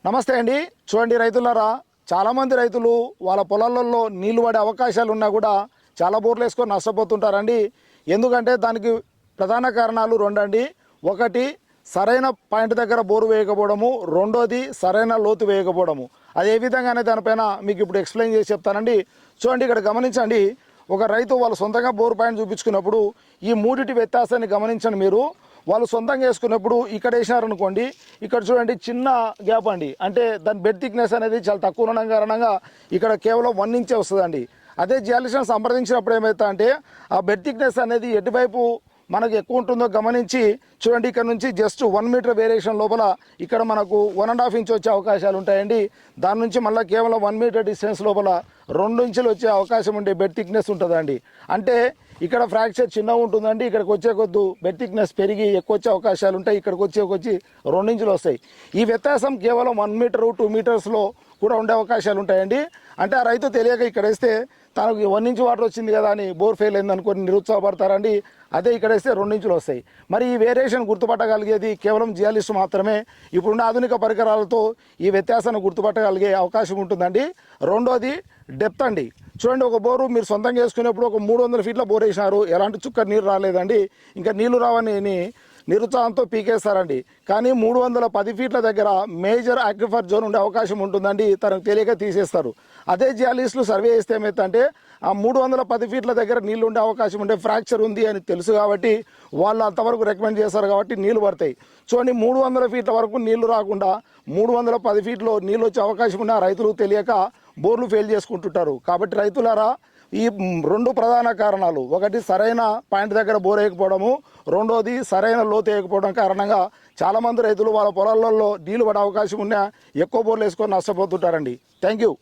నమస్తే అండి. చూడండి రైతులారా, చాలామంది రైతులు వాళ్ళ పొలాలలో నీళ్లు పడే అవకాశాలు ఉన్నా కూడా చాలా బోర్లు వేసుకొని నష్టపోతుంటారండి. ఎందుకంటే దానికి ప్రధాన కారణాలు రెండండి. ఒకటి, సరైన పాయింట్ దగ్గర బోరు వేయకపోవడము. రెండోది, సరైన లోతు వేయకపోవడము. అది ఏ విధంగానే దానిపైన మీకు ఇప్పుడు ఎక్స్ప్లెయిన్ చేసి చెప్తానండి. చూడండి, ఇక్కడ గమనించండి. ఒక రైతు వాళ్ళు సొంతంగా బోరు పాయింట్ చూపించుకున్నప్పుడు ఈ మూడిటి వ్యత్యాసాన్ని గమనించండి మీరు. వాళ్ళు సొంతంగా వేసుకున్నప్పుడు ఇక్కడ వేసినారనుకోండి, ఇక్కడ చూడండి చిన్న గ్యాప్ అండి. అంటే దాని బెడ్ థిక్నెస్ అనేది చాలా తక్కువ ఉండడం కారణంగా ఇక్కడ కేవలం 1 ఇంచే వస్తుందండి. అదే జియాలజిస్ట్ని సంప్రదించినప్పుడు ఏమవుతా అంటే ఆ బెడ్ థిక్నెస్ అనేది ఎటువైపు మనకు ఎక్కువ ఉంటుందో గమనించి చూడండి, ఇక్కడ నుంచి జస్ట్ 1 మీటర్ వేరియేషన్ లోపల ఇక్కడ మనకు 1.5 ఇంచ్ వచ్చే అవకాశాలు ఉంటాయండి. దాని నుంచి మళ్ళీ కేవలం 1 మీటర్ డిస్టెన్స్ లోపల 2 ఇంచులు వచ్చే అవకాశం ఉండే బెడ్ థిక్నెస్ ఉంటుందండి. అంటే ఇక్కడ ఫ్రాక్చర్ చిన్నగా ఉంటుందండి. ఇక్కడికి వచ్చే కొద్దు బెడ్ థిక్నెస్ పెరిగి ఎక్కువ వచ్చే అవకాశాలు ఉంటాయి. ఇక్కడికి వచ్చి 2 ఇంచులు వస్తాయి. ఈ వ్యత్యాసం కేవలం 1 మీటర్ 2 మీటర్స్లో కూడా ఉండే అవకాశాలు ఉంటాయండి. అంటే ఆ రైతు తెలియక ఇక్కడ వేస్తే తనకు 1 ఇంచ్ వాటర్ వచ్చింది కదా అని బోర్ ఫెయిల్ అయింది అనుకొని నిరుత్సాహపడతారండి. అదే ఇక్కడ వేస్తే 2 ఇంచులు వస్తాయి. మరి ఈ వేరియేషన్ గుర్తుపట్టగలిగేది కేవలం జియాలిస్ట్ మాత్రమే. ఇప్పుడున్న ఆధునిక పరికరాలతో ఈ వ్యత్యాసాన్ని గుర్తుపట్టగలిగే అవకాశం ఉంటుందండి. రెండోది, డెప్త్ అండి. చూడండి, ఒక బోరు మీరు సొంతంగా వేసుకునేప్పుడు ఒక 300 ఫీట్ల బోర్ వేసినారు, ఎలాంటి చుక్క నీరు రాలేదండి. ఇంకా నీళ్లు రావని నిరుత్సాహంతో పీకేస్తారండి. కానీ 310 ఫీట్ల దగ్గర మేజర్ ఆక్విఫర్ జోన్ ఉండే అవకాశం ఉంటుందండి. తనకు తెలియక తీసేస్తారు. అదే జియాలిస్టులు సర్వే చేస్తే ఏమైతే ఆ 310 ఫీట్ల దగ్గర నీళ్లు ఉండే అవకాశం ఉండే ఫ్రాక్చర్ ఉంది అని తెలుసు కాబట్టి వాళ్ళు అంతవరకు రికమెండ్ చేస్తారు కాబట్టి నీళ్లు పడతాయి. చూడండి, 300 ఫీట్ల వరకు నీళ్లు రాకుండా 310 ఫీట్లో నీళ్ళు వచ్చే అవకాశం ఉన్న రైతులు తెలియక బోర్లు ఫెయిల్ చేసుకుంటుంటారు. కాబట్టి రైతులారా, ఈ 2 ప్రధాన కారణాలు, ఒకటి సరైన పాయింట్ దగ్గర బోర్ వేయకపోవడము, రెండోది సరైన లోతు వేయకపోవడం కారణంగా చాలామంది రైతులు వాళ్ళ పొలాలలో నీళ్లు పడే అవకాశం ఉన్నా ఎక్కువ బోర్లు వేసుకొని నష్టపోతుంటారండి. Thank you.